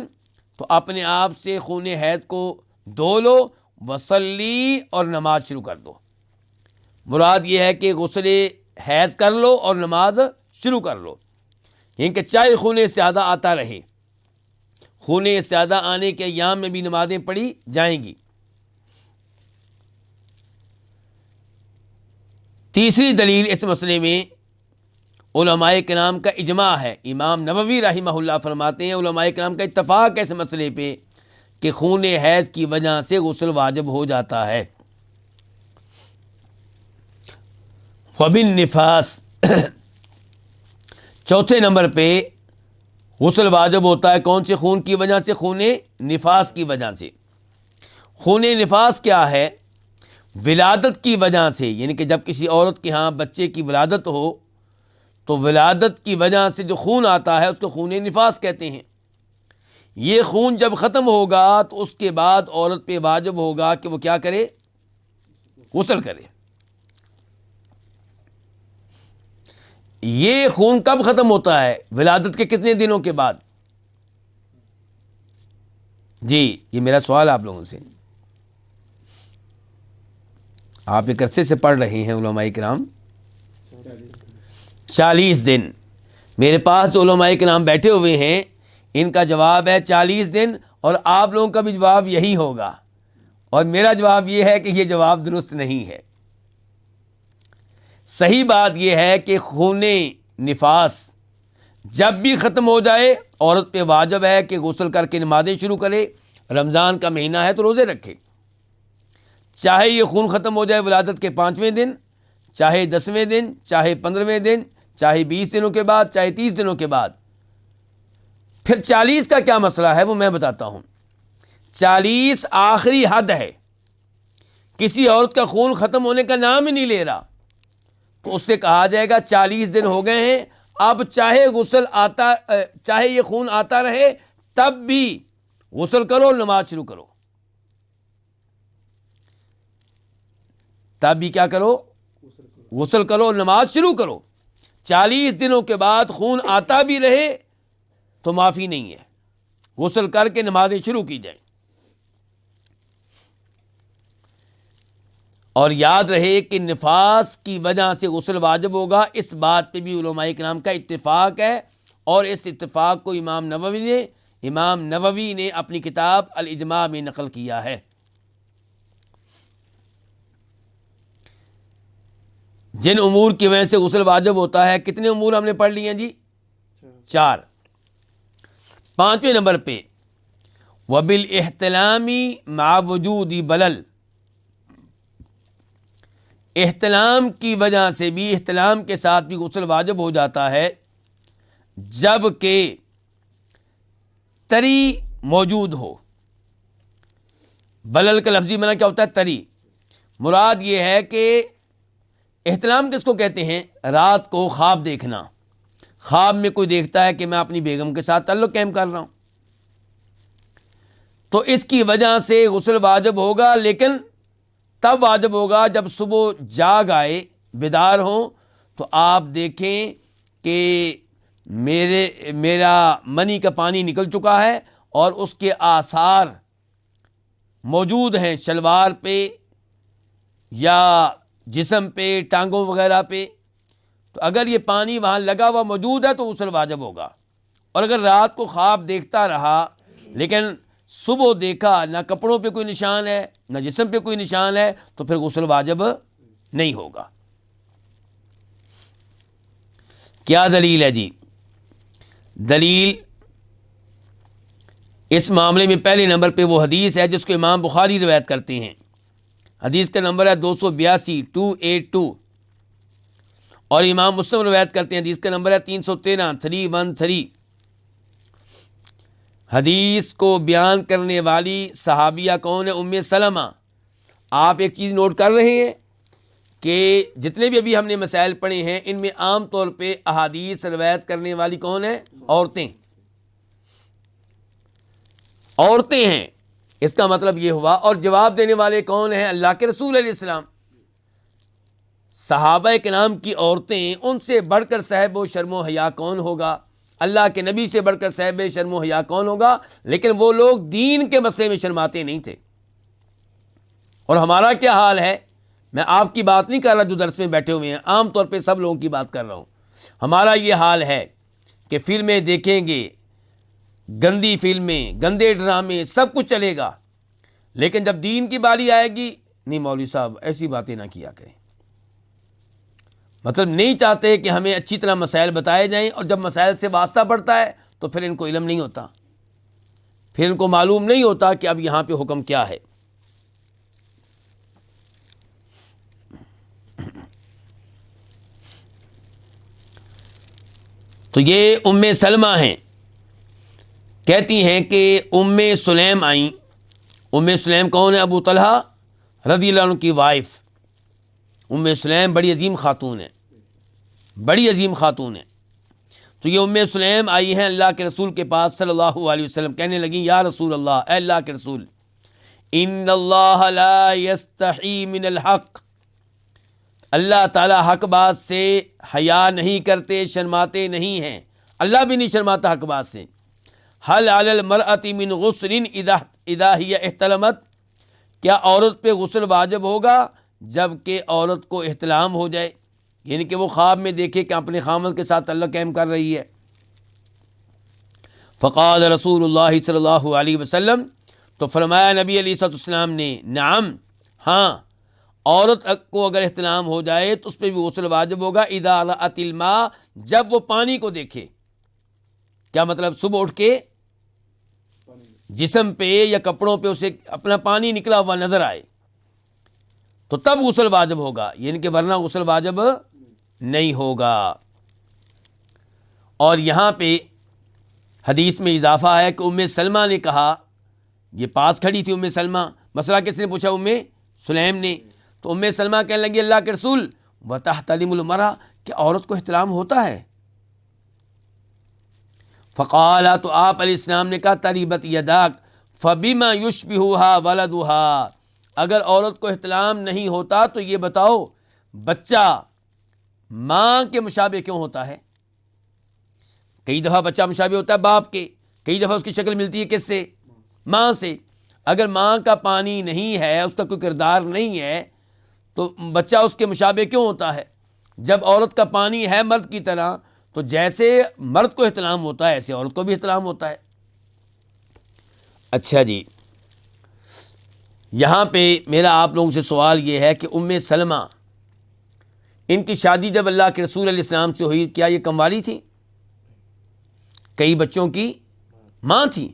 تو اپنے آپ سے خون حیض کو دھو لو، وصلی اور نماز شروع کر دو. مراد یہ ہے کہ غسل حیض کر لو اور نماز شروع کر لو، یعنی کہ چاہے خون استحاضہ آتا رہے، خون استحاضہ آنے کے ایام میں بھی نمازیں پڑھی جائیں گی. تیسری دلیل اس مسئلے میں علماء کرام کا اجماع ہے. امام نووی رحمہ اللہ فرماتے ہیں علماء کرام کا اتفاق ہے اس مسئلے پہ کہ خون حیض کی وجہ سے غسل واجب ہو جاتا ہے. وبالنفاس چوتھے نمبر پہ غسل واجب ہوتا ہے کون سے خون کی وجہ سے؟ خون نفاس کی وجہ سے. خون نفاس کیا ہے؟ ولادت کی وجہ سے، یعنی کہ جب کسی عورت کے ہاں بچے کی ولادت ہو تو ولادت کی وجہ سے جو خون آتا ہے اس کو خون نفاس کہتے ہیں. یہ خون جب ختم ہوگا تو اس کے بعد عورت پہ واجب ہوگا کہ وہ کیا کرے؟ غسل کرے. یہ خون کب ختم ہوتا ہے؟ ولادت کے کتنے دنوں کے بعد؟ جی یہ میرا سوال آپ لوگوں سے. آپ ایک عرصے سے پڑھ رہے ہیں علماء کرام 40 دن. میرے پاس جو علماء کرام بیٹھے ہوئے ہیں ان کا جواب ہے 40 دن، اور آپ لوگوں کا بھی جواب یہی ہوگا، اور میرا جواب یہ ہے کہ یہ جواب درست نہیں ہے. صحیح بات یہ ہے کہ خون نفاس جب بھی ختم ہو جائے عورت پہ واجب ہے کہ غسل کر کے نمازیں شروع کرے. رمضان کا مہینہ ہے تو روزے رکھے، چاہے یہ خون ختم ہو جائے ولادت کے 5ویں دن، چاہے 10ویں دن، چاہے 15ویں دن، چاہے 20 دنوں کے بعد، چاہے 30 دنوں کے بعد. پھر 40 کا کیا مسئلہ ہے وہ میں بتاتا ہوں. 40 آخری حد ہے. کسی عورت کا خون ختم ہونے کا نام ہی نہیں لے رہا تو اس سے کہا جائے گا 40 دن ہو گئے ہیں، اب چاہے یہ خون آتا رہے تب بھی غسل کرو، نماز شروع کرو. تب بھی کیا کرو؟ غسل کرو، نماز شروع کرو. 40 دنوں کے بعد خون آتا بھی رہے تو معافی نہیں ہے، غسل کر کے نمازیں شروع کی جائیں. اور یاد رہے کہ نفاس کی وجہ سے غسل واجب ہوگا، اس بات پہ بھی علماء کرام کا اتفاق ہے، اور اس اتفاق کو امام نووی نے اپنی کتاب الاجماع میں نقل کیا ہے. جن امور کی وجہ سے غسل واجب ہوتا ہے، کتنے امور ہم نے پڑھ لیے ہیں جی؟ 4. 5ویں نمبر پہ وبالاحتلام مع وجود بلل، احتلام کی وجہ سے بھی، احتلام کے ساتھ بھی غسل واجب ہو جاتا ہے جب کہ تری موجود ہو. بلل کا لفظی معنی کیا ہوتا ہے؟ تری. مراد یہ ہے کہ احتلام کس کو کہتے ہیں؟ رات کو خواب دیکھنا. خواب میں کوئی دیکھتا ہے کہ میں اپنی بیگم کے ساتھ تعلق قائم کر رہا ہوں، تو اس کی وجہ سے غسل واجب ہوگا، لیکن تب واجب ہوگا جب صبح جاگ آئے، بیدار ہوں، تو آپ دیکھیں کہ میرا منی کا پانی نکل چکا ہے اور اس کے آثار موجود ہیں شلوار پہ یا جسم پہ، ٹانگوں وغیرہ پہ. تو اگر یہ پانی وہاں لگا ہوا موجود ہے تو غسل واجب ہوگا. اور اگر رات کو خواب دیکھتا رہا لیکن صبح دیکھا نہ کپڑوں پہ کوئی نشان ہے نہ جسم پہ کوئی نشان ہے تو پھر غسل واجب نہیں ہوگا. کیا دلیل ہے جی؟ دلیل اس معاملے میں پہلے نمبر پہ وہ حدیث ہے جس کو امام بخاری روایت کرتے ہیں. حدیث کا نمبر ہے 282 اور امام مسلم روایت کرتے ہیں، حدیث کا نمبر ہے 313. حدیث کو بیان کرنے والی صحابیہ کون ہے؟ ام سلمہ. آپ ایک چیز نوٹ کر رہے ہیں کہ جتنے بھی ابھی ہم نے مسائل پڑھے ہیں ان میں عام طور پہ احادیث روایت کرنے والی کون ہے؟ عورتیں ہیں. اس کا مطلب یہ ہوا، اور جواب دینے والے کون ہیں؟ اللہ کے رسول علیہ السلام. صحابہ کرام کی عورتیں، ان سے بڑھ کر صاحب و شرم و حیا کون ہوگا؟ اللہ کے نبی سے بڑھ کر صاحب شرم و حیا کون ہوگا؟ لیکن وہ لوگ دین کے مسئلے میں شرماتے نہیں تھے. اور ہمارا کیا حال ہے؟ میں آپ کی بات نہیں کر رہا جو درس میں بیٹھے ہوئے ہیں، عام طور پہ سب لوگوں کی بات کر رہا ہوں. ہمارا یہ حال ہے کہ فلمیں دیکھیں گے، گندی فلمیں، گندے ڈرامے، سب کچھ چلے گا، لیکن جب دین کی باری آئے گی، نہیں مولوی صاحب ایسی باتیں نہ کیا کریں. مطلب نہیں چاہتے کہ ہمیں اچھی طرح مسائل بتائے جائیں، اور جب مسائل سے واسطہ پڑتا ہے تو پھر ان کو علم نہیں ہوتا، پھر ان کو معلوم نہیں ہوتا کہ اب یہاں پہ حکم کیا ہے. تو یہ ام سلمہ ہیں، کہتی ہیں کہ ام سلیم آئیں. ام سلیم کون ہے؟ ابو طلحہ رضی اللہ عنہ کی وائف. ام سلیم بڑی عظیم خاتون ہے، بڑی عظیم خاتون ہے. تو یہ ام سلیم آئی ہیں اللہ کے رسول کے پاس صلی اللہ علیہ وسلم، کہنے لگیں یا رسول اللہ، اے اللہ کے رسول، ان اللہ لا یستحی من الحق، اللہ تعالیٰ حق بات سے حیا نہیں کرتے، شرماتے نہیں ہیں، اللہ بھی نہیں شرماتا حق بات سے. حل علی المرأۃ من غسل اذا ہی احتلمت، کیا عورت پہ غسل واجب ہوگا جب کہ عورت کو احتلام ہو جائے، یعنی کہ وہ خواب میں دیکھے کہ اپنے خامد کے ساتھ تعلق قائم کر رہی ہے۔ فقال رسول اللہ صلی اللہ علیہ وسلم، تو فرمایا نبی علیہ الصلوۃ والسلام نے، نعم، ہاں، عورت کو اگر احتلام ہو جائے تو اس پہ بھی غسل واجب ہوگا، اذا رأت الماء، جب وہ پانی کو دیکھے۔ کیا مطلب؟ صبح اٹھ کے جسم پہ یا کپڑوں پہ اسے اپنا پانی نکلا ہوا نظر آئے تو تب غسل واجب ہوگا، یعنی کہ ورنہ غسل واجب نہیں ہوگا۔ اور یہاں پہ حدیث میں اضافہ ہے کہ ام سلمہ نے کہا، یہ پاس کھڑی تھی ام سلمہ، مسئلہ کس نے پوچھا؟ ام سلیم نے۔ تو ام سلمہ کہنے لگی، اللہ کے رسول، وتحتلم المرأة، کہ عورت کو احتلام ہوتا ہے؟ فقال، تو آپ علیہ السلام نے کہا، تریبت یداک فبما یشبہها ولدها، اگر عورت کو احتلام نہیں ہوتا تو یہ بتاؤ بچہ ماں کے مشابہ کیوں ہوتا ہے؟ کئی دفعہ بچہ مشابہ ہوتا ہے باپ کے، کئی دفعہ اس کی شکل ملتی ہے کس سے؟ ماں سے۔ اگر ماں کا پانی نہیں ہے، اس کا کوئی کردار نہیں ہے، تو بچہ اس کے مشابہ کیوں ہوتا ہے؟ جب عورت کا پانی ہے مرد کی طرح، تو جیسے مرد کو احتلام ہوتا ہے ایسے عورت کو بھی احتلام ہوتا ہے۔ اچھا جی، یہاں پہ میرا آپ لوگوں سے سوال یہ ہے کہ ام سلمہ، ان کی شادی جب اللہ کے رسول علیہ السلام سے ہوئی، کیا یہ کنواری تھی؟ کئی بچوں کی ماں تھی۔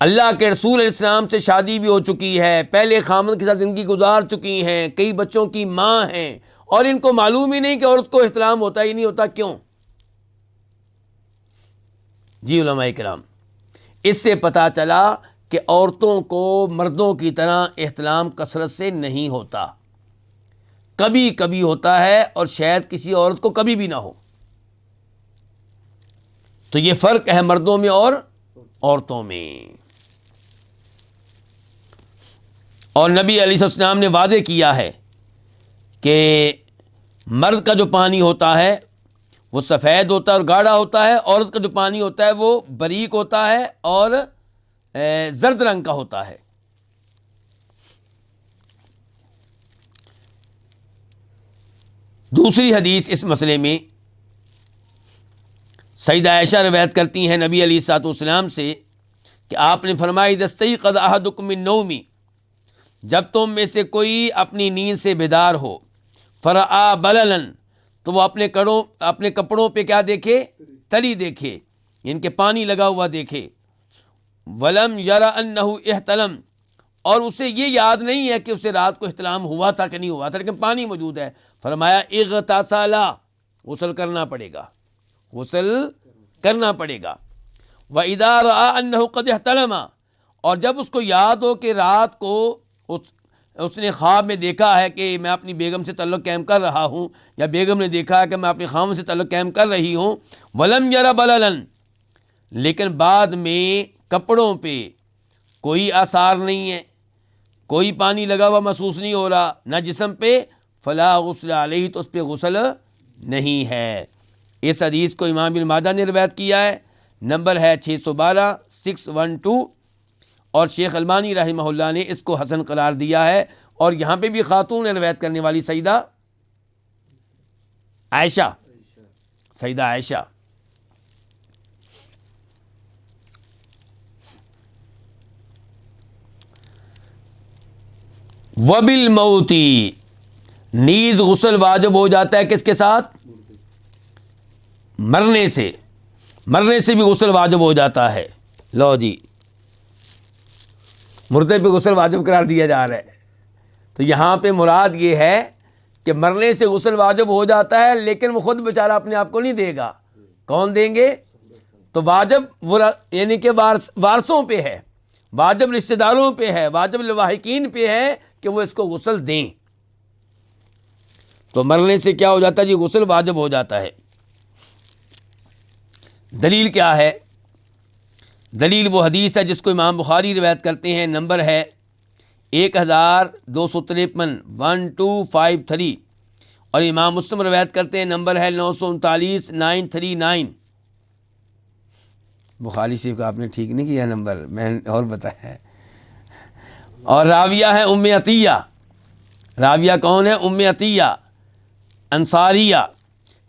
اللہ کے رسول علیہ السلام سے شادی بھی ہو چکی ہے، پہلے خامد کے ساتھ زندگی گزار چکی ہیں، کئی بچوں کی ماں ہیں، اور ان کو معلوم ہی نہیں کہ عورت کو احتلام ہوتا ہی نہیں ہوتا، کیوں؟ جی علماء کرام، اس سے پتہ چلا کہ عورتوں کو مردوں کی طرح احتلام کثرت سے نہیں ہوتا، کبھی کبھی ہوتا ہے، اور شاید کسی عورت کو کبھی بھی نہ ہو۔ تو یہ فرق ہے مردوں میں اور عورتوں میں۔ اور نبی علیہ السلام نے واضح کیا ہے کہ مرد کا جو پانی ہوتا ہے وہ سفید ہوتا ہے اور گاڑھا ہوتا ہے، عورت کا جو پانی ہوتا ہے وہ باریک ہوتا ہے اور زرد رنگ کا ہوتا ہے۔ دوسری حدیث اس مسئلے میں سیدہ عائشہ روایت کرتی ہیں نبی علیہ الصلوۃ والسلام سے کہ آپ نے فرمایا، اذا استيقظ احدكم من نوم، جب تم میں سے کوئی اپنی نیند سے بیدار ہو، فرآ بللا، تو وہ اپنے کپڑوں پہ کیا دیکھے؟ تری دیکھے، ان کے پانی لگا ہوا دیکھے، ولم یرا انہ احتلم، اور اسے یہ یاد نہیں ہے کہ اسے رات کو احتلام ہوا تھا کہ نہیں ہوا تھا، لیکن پانی موجود ہے، فرمایا اغتسلا، غسل کرنا پڑے گا، غسل کرنا پڑے گا۔ وَإِذَا رَأَى أَنَّهُ قَدْ احْتَلَمَ، اور جب اس کو یاد ہو کہ رات کو اس نے خواب میں دیکھا ہے کہ میں اپنی بیگم سے تعلق قائم کر رہا ہوں، یا بیگم نے دیکھا ہے کہ میں اپنے خاوند سے تعلق قائم کر رہی ہوں، وَلَمْ يَرَ بَلَلًا، لیکن بعد میں کپڑوں پہ کوئی آثار نہیں ہے، کوئی پانی لگا ہوا محسوس نہیں ہو رہا، نہ جسم پہ، فلا غسل علیہ، تو اس پہ غسل نہیں ہے۔ اس حدیث کو امام ابن ماجہ نے روایت کیا ہے، نمبر ہے 612 612، اور شیخ البانی رحمہ اللہ نے اس کو حسن قرار دیا ہے۔ اور یہاں پہ بھی خاتون روایت کرنے والی سیدہ عائشہ، سیدہ عائشہ۔ وبالموت، نیز غسل واجب ہو جاتا ہے کس کے ساتھ؟ مرنے سے، مرنے سے بھی غسل واجب ہو جاتا ہے۔ لو جی، مردے پہ غسل واجب قرار دیا جا رہا ہے، تو یہاں پہ مراد یہ ہے کہ مرنے سے غسل واجب ہو جاتا ہے، لیکن وہ خود بیچارہ اپنے آپ کو نہیں دے گا، کون دیں گے؟ تو واجب یعنی کہ وارثوں پہ ہے، واجب رشتہ داروں پہ ہے، واجب لواحقین پہ ہے کہ وہ اس کو غسل دیں۔ تو مرنے سے کیا ہو جاتا ہے جی؟ غسل واجب ہو جاتا ہے۔ دلیل کیا ہے؟ دلیل وہ حدیث ہے جس کو امام بخاری روایت کرتے ہیں، نمبر ہے 1253 1253، اور امام مسلم روایت کرتے ہیں، نمبر ہے 939 939۔ بخاری شریف کا آپ نے ٹھیک نہیں کیا نمبر، میں اور بتایا ہے۔ اور راویہ ہے ام عطیہ، راویہ کون ہے؟ ام عطیہ انصاریہ،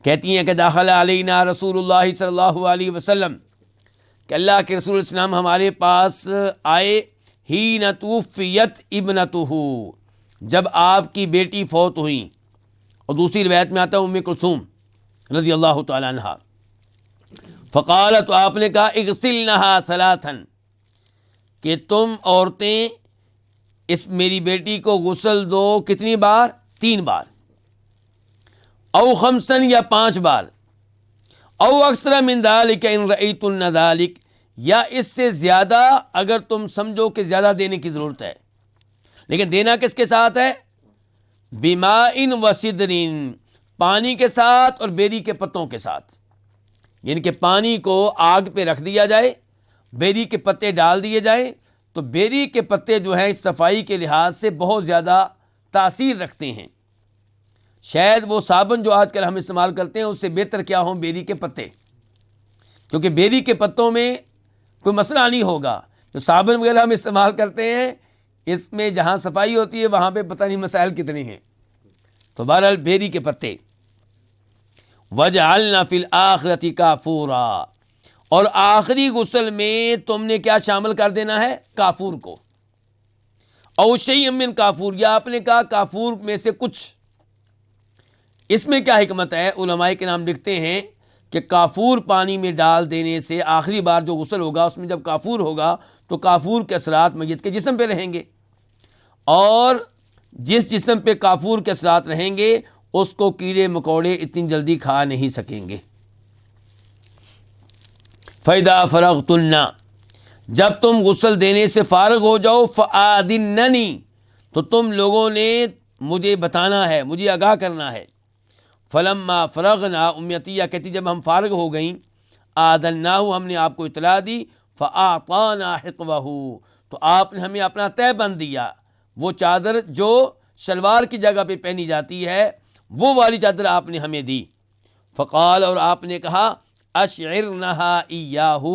کہتی ہیں کہ داخل علینا رسول اللہ صلی اللہ علیہ وسلم، کہ اللہ کے رسول السلام ہمارے پاس آئے، حین توفیت ابنتہ، جب آپ کی بیٹی فوت ہوئیں، اور دوسری روایت میں آتا ہے ام کلثوم رضی اللہ تعالی عنہا۔ فقال، تو آپ نے کہا، اغسلنہا ثلاثا، کہ تم عورتیں اس میری بیٹی کو غسل دو، کتنی بار؟ 3 بار، او خمسن، یا 5 بار، او اکثر من ذالک ان رأیتن ذالک، یا اس سے زیادہ اگر تم سمجھو کہ زیادہ دینے کی ضرورت ہے۔ لیکن دینا کس کے ساتھ ہے؟ بماء و سدر، پانی کے ساتھ اور بیری کے پتوں کے ساتھ، یعنی کہ پانی کو آگ پہ رکھ دیا جائے، بیری کے پتے ڈال دیے جائیں، تو بیری کے پتے جو ہیں صفائی کے لحاظ سے بہت زیادہ تاثیر رکھتے ہیں۔ شاید وہ صابن جو آج کل ہم استعمال کرتے ہیں اس سے بہتر کیا ہوں بیری کے پتے، کیونکہ بیری کے پتوں میں کوئی مسئلہ نہیں ہوگا۔ جو صابن وغیرہ ہم استعمال کرتے ہیں اس میں جہاں صفائی ہوتی ہے وہاں پہ پتہ نہیں مسائل کتنے ہیں۔ تو بہرحال بیری کے پتے۔ وَجْعَلْنَا فِي الْآخِرَةِ كَافُورًا، اور آخری غسل میں تم نے کیا شامل کر دینا ہے؟ کافور کو۔ او شیء من کافور، یا آپ نے کہا کافور میں سے کچھ۔ اس میں کیا حکمت ہے؟ علماء کرام لکھتے ہیں کہ کافور پانی میں ڈال دینے سے آخری بار جو غسل ہوگا اس میں جب کافور ہوگا تو کافور کے اثرات میت کے جسم پہ رہیں گے، اور جس جسم پہ کافور کے اثرات رہیں گے اس کو کیڑے مکوڑے اتنی جلدی کھا نہیں سکیں گے۔ فَإِذَا فَرَغْتُنَّ، جب تم غسل دینے سے فارغ ہو جاؤ، فَآذِنَّنِي، تو تم لوگوں نے مجھے بتانا ہے، مجھے آگاہ کرنا ہے۔ فلما فرغنا، ام عطیہ کہتی جب ہم فارغ ہو گئیں، آذناہ، ہم نے آپ کو اطلاع دی، فاعطانا حقوہ، تو آپ نے ہمیں اپنا تہ بند دیا، وہ چادر جو شلوار کی جگہ پہ پہنی جاتی ہے وہ والی چادر آپ نے ہمیں دی۔ فقال، اور آپ نے کہا، اشعرنہا ایاہ،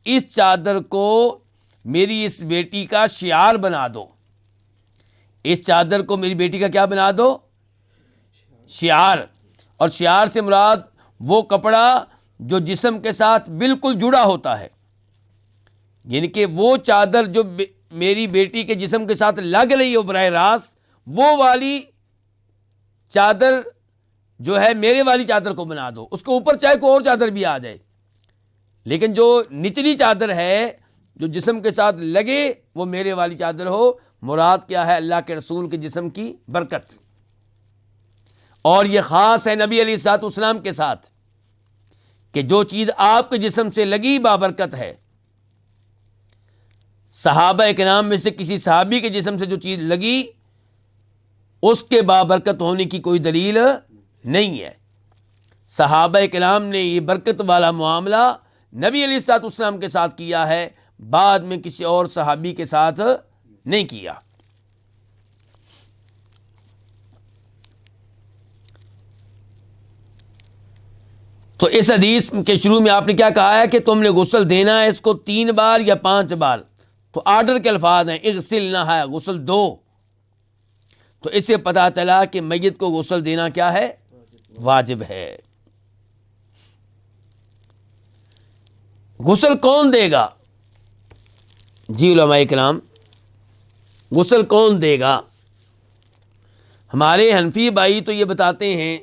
اس چادر کو میری اس بیٹی کا شعار بنا دو۔ اس چادر کو میری بیٹی کا کیا بنا دو؟ شعار۔ اور شعار سے مراد وہ کپڑا جو جسم کے ساتھ بالکل جڑا ہوتا ہے، یعنی کہ وہ چادر جو میری بیٹی کے جسم کے ساتھ لگ رہی ہے براہ راست، وہ والی چادر جو ہے میرے والی چادر کو بنا دو۔ اس کے اوپر چاہے کوئی اور چادر بھی آ جائے، لیکن جو نچلی چادر ہے جو جسم کے ساتھ لگے وہ میرے والی چادر ہو۔ مراد کیا ہے؟ اللہ کے رسول کے جسم کی برکت، اور یہ خاص ہے نبی علیہ الصلوۃ والسلام کے ساتھ کہ جو چیز آپ کے جسم سے لگی بابرکت ہے۔ صحابہ کرام میں سے کسی صحابی کے جسم سے جو چیز لگی اس کے بابرکت ہونے کی کوئی دلیل نہیں ہے۔ صحابہ کرام نے یہ برکت والا معاملہ نبی علیہ الصلوۃ والسلام کے ساتھ کیا ہے، بعد میں کسی اور صحابی کے ساتھ نہیں کیا۔ تو اس حدیث کے شروع میں آپ نے کیا کہا ہے کہ تم نے غسل دینا ہے اس کو 3 بار یا 5 بار، تو آرڈر کے الفاظ ہیں، اغسلنہا، غسل دو۔ تو اس سے پتہ چلا کہ میت کو غسل دینا کیا ہے؟ واجب ہے۔ غسل کون دے گا؟ جی علماء کرام، غسل کون دے گا؟ ہمارے حنفی بھائی تو یہ بتاتے ہیں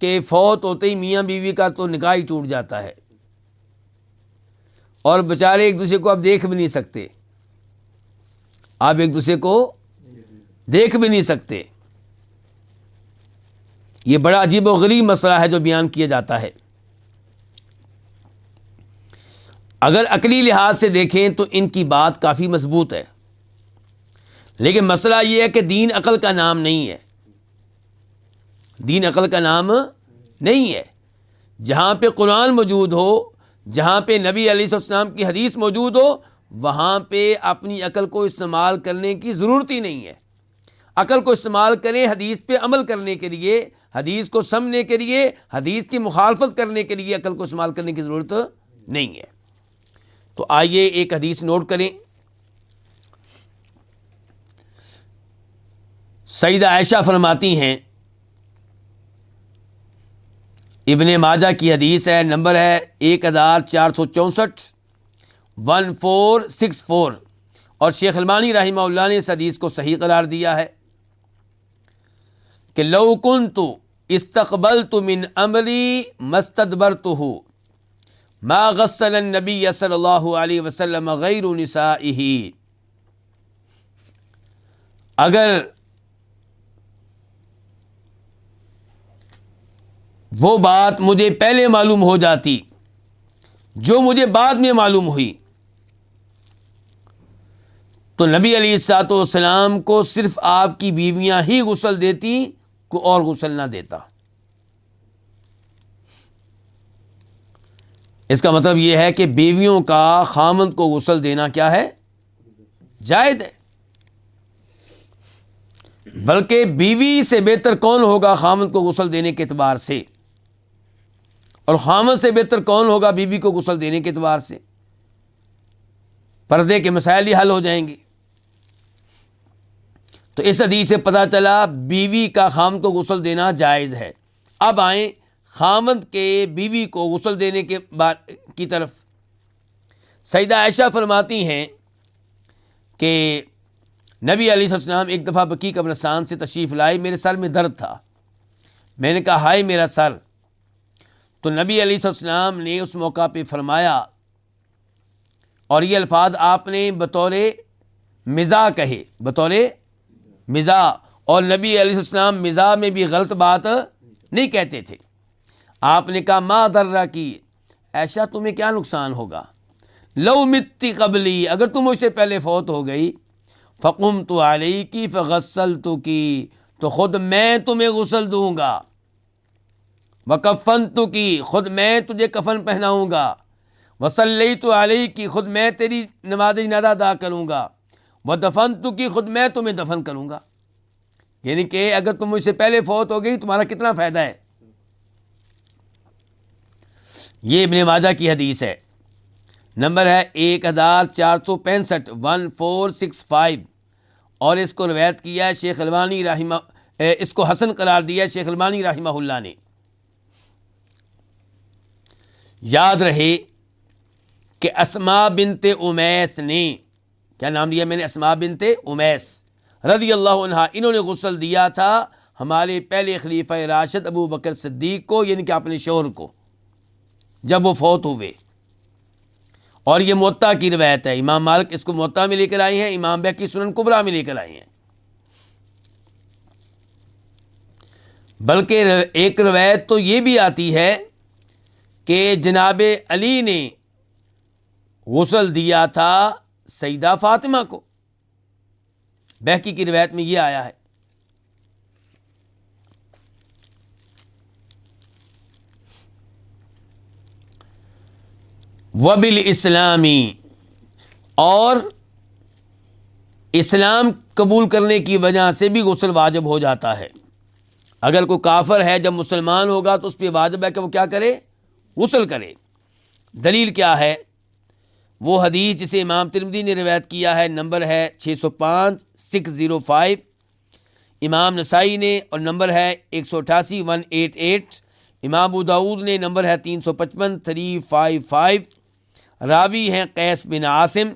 کہ فوت ہوتے ہی میاں بیوی کا تو نکاح ہی ٹوٹ جاتا ہے، اور بیچارے ایک دوسرے کو اب دیکھ بھی نہیں سکتے، آپ ایک دوسرے کو دیکھ بھی نہیں سکتے۔ یہ بڑا عجیب و غریب مسئلہ ہے جو بیان کیا جاتا ہے۔ اگر عقلی لحاظ سے دیکھیں تو ان کی بات کافی مضبوط ہے، لیکن مسئلہ یہ ہے کہ دین عقل کا نام نہیں ہے، دین عقل کا نام نہیں ہے۔ جہاں پہ قرآن موجود ہو، جہاں پہ نبی علیہ السلام کی حدیث موجود ہو، وہاں پہ اپنی عقل کو استعمال کرنے کی ضرورت ہی نہیں ہے۔ عقل کو استعمال کریں حدیث پہ عمل کرنے کے لیے، حدیث کو سمجھنے کے لیے، حدیث کی مخالفت کرنے کے لیے عقل کو استعمال کرنے کی ضرورت نہیں ہے۔ تو آئیے ایک حدیث نوٹ کریں۔ سیدہ عائشہ فرماتی ہیں، ابن ماجہ کی حدیث ہے، نمبر ہے 1464 1464، اور شیخ البانی رحمہ اللہ نے اس حدیث کو صحیح قرار دیا ہے کہ لو کنت استقبلت من امری مستدبرتہ ما غسل النبی صلی اللہ علیہ وسلم غیر نسائہ، اگر وہ بات مجھے پہلے معلوم ہو جاتی جو مجھے بعد میں معلوم ہوئی تو نبی علیہ الصلوۃ والسلام کو صرف آپ کی بیویاں ہی غسل دیتی، کوئی اور غسل نہ دیتا۔ اس کا مطلب یہ ہے کہ بیویوں کا خامند کو غسل دینا کیا ہے؟ جائز ہے۔ بلکہ بیوی سے بہتر کون ہوگا خامند کو غسل دینے کے اعتبار سے، اور خامند سے بہتر کون ہوگا بیوی کو غسل دینے کے اعتبار سے؟ پردے کے مسائل ہی حل ہو جائیں گے۔ تو اس حدیث سے پتہ چلا بیوی کا خامند کو غسل دینا جائز ہے۔ اب آئیں خامند کے بیوی کو غسل دینے کی طرف۔ سیدہ عائشہ فرماتی ہیں کہ نبی علیہ السلام ایک دفعہ بقیع قبرستان سے تشریف لائے، میرے سر میں درد تھا، میں نے کہا ہائے میرا سر، تو نبی علیہ السلام نے اس موقع پہ فرمایا، اور یہ الفاظ آپ نے بطور مزاح کہے، بطور مزاح، اور نبی علیہ السلام مزاح میں بھی غلط بات نہیں کہتے تھے۔ آپ نے کہا ما درہ کی، ایسا تمہیں کیا نقصان ہوگا، لو متی قبلی، اگر تم مجھ سے پہلے فوت ہو گئی، فقمت علیکی فغسلتکی، تو خود میں تمہیں غسل دوں گا، وکفنتکی، خود میں تجھے کفن پہناؤں گا، وصلیت علیکی، خود میں تیری نماز جنازہ ادا کروں گا، ودفنتکی، خود میں تمہیں دفن کروں گا۔ یعنی کہ اگر تم مجھ سے پہلے فوت ہو گئی تمہارا کتنا فائدہ ہے۔ یہ ابن ماجہ کی حدیث ہے، نمبر ہے 1465 1465، اور اس کو روایت کیا ہے شیخ البانی رحمہ، اس کو حسن قرار دیا ہے شیخ البانی رحمہ اللہ نے۔ یاد رہے کہ اسماء بنت امیس نے، کیا نام لیا میں نے؟ اسماء بنت امیس رضی اللہ عنہا، انہوں نے غسل دیا تھا ہمارے پہلے خلیفہ راشد ابو بکر صدیق کو، یعنی کہ اپنے شوہر کو، جب وہ فوت ہوئے۔ اور یہ موطا کی روایت ہے، امام مالک اس کو موطا میں لے کر آئے ہیں، امام بیہقی سنن کبریٰ میں لے کر آئے ہیں۔ بلکہ ایک روایت تو یہ بھی آتی ہے کہ جناب علی نے غسل دیا تھا سیدہ فاطمہ کو، بیہقی کی روایت میں یہ آیا ہے۔ وبالاسلامی، اور اسلام قبول کرنے کی وجہ سے بھی غسل واجب ہو جاتا ہے۔ اگر کوئی کافر ہے جب مسلمان ہوگا تو اس پہ واجب ہے کہ وہ کیا کرے؟ غسل کرے۔ دلیل کیا ہے؟ وہ حدیث جسے امام ترمذی نے روایت کیا ہے، نمبر ہے 605 605، امام نسائی نے، اور نمبر ہے 188 188، امام ابو داؤد نے، نمبر ہے 355 355۔ راوی ہیں قیس بن عاصم،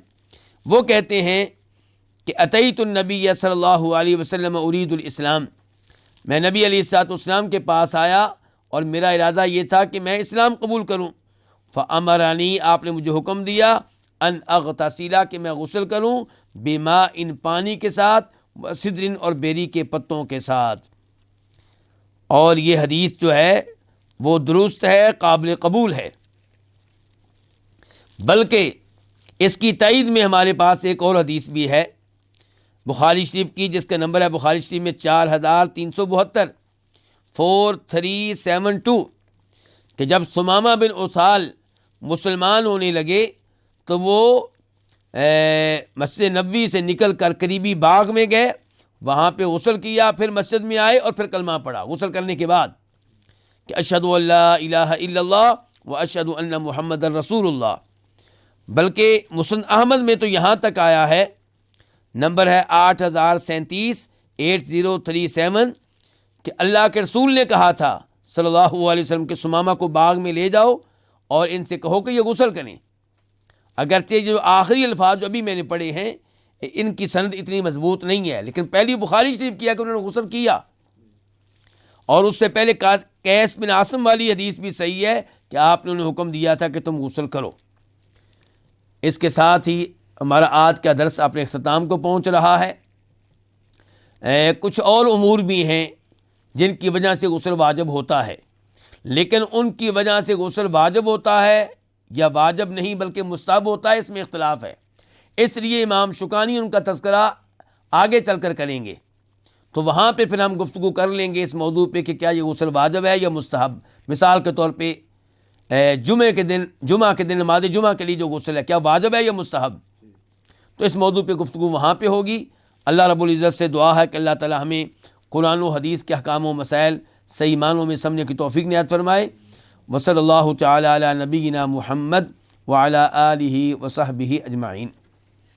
وہ کہتے ہیں کہ اتیت النبی صلی اللہ علیہ وسلم ارید الاسلام، میں نبی علیہ الصلوۃ والسلام کے پاس آیا اور میرا ارادہ یہ تھا کہ میں اسلام قبول کروں۔ فامرنی، آپ نے مجھے حکم دیا، ان اغتسل، کہ میں غسل کروں، بماء، ان پانی کے ساتھ، سدر، اور بیری کے پتوں کے ساتھ۔ اور یہ حدیث جو ہے وہ درست ہے، قابل قبول ہے۔ بلکہ اس کی تائید میں ہمارے پاس ایک اور حدیث بھی ہے بخاری شریف کی، جس کا نمبر ہے بخاری شریف میں 4372 4372، کہ جب ثمامہ بن اسال مسلمان ہونے لگے تو وہ مسجد نبوی سے نکل کر قریبی باغ میں گئے، وہاں پہ غسل کیا، پھر مسجد میں آئے اور پھر کلمہ پڑھا غسل کرنے کے بعد کہ اشہد ان لا الہ الا اللہ و اشہد ان محمد رسول اللہ۔ بلکہ مسند احمد میں تو یہاں تک آیا ہے، نمبر ہے 8037، 8037 کہ اللہ کے رسول نے کہا تھا صلی اللہ علیہ وسلم کہ سمامہ کو باغ میں لے جاؤ اور ان سے کہو کہ یہ غسل کریں۔ اگرچہ جو آخری الفاظ جو ابھی میں نے پڑھے ہیں ان کی سند اتنی مضبوط نہیں ہے، لیکن پہلی بخاری شریف کیا کہ انہوں نے غسل کیا، اور اس سے پہلے قیس بن عاصم والی حدیث بھی صحیح ہے کہ آپ نے انہیں حکم دیا تھا کہ تم غسل کرو۔ اس کے ساتھ ہی ہمارا آج کا درس اپنے اختتام کو پہنچ رہا ہے۔ کچھ اور امور بھی ہیں جن کی وجہ سے غسل واجب ہوتا ہے، لیکن ان کی وجہ سے غسل واجب ہوتا ہے یا واجب نہیں بلکہ مستحب ہوتا ہے، اس میں اختلاف ہے۔ اس لیے امام شوکانی ان کا تذکرہ آگے چل کر کریں گے، تو وہاں پہ پھر ہم گفتگو کر لیں گے اس موضوع پہ کہ کیا یہ غسل واجب ہے یا مستحب۔ مثال کے طور پہ جمعہ کے دن نماز جمعہ کے لیے جو غسل ہے کیا واجب ہے یا مستحب، تو اس موضوع پہ گفتگو وہاں پہ ہوگی۔ اللہ رب العزت سے دعا ہے کہ اللہ تعالی ہمیں قرآن و حدیث کے احکام و مسائل صحیح معنوں میں سمجھنے کی توفیق عنایت فرمائے۔ وصلی اللہ تعالی علی نبینا محمد وعلی آلہ وصحبہ اجمعین۔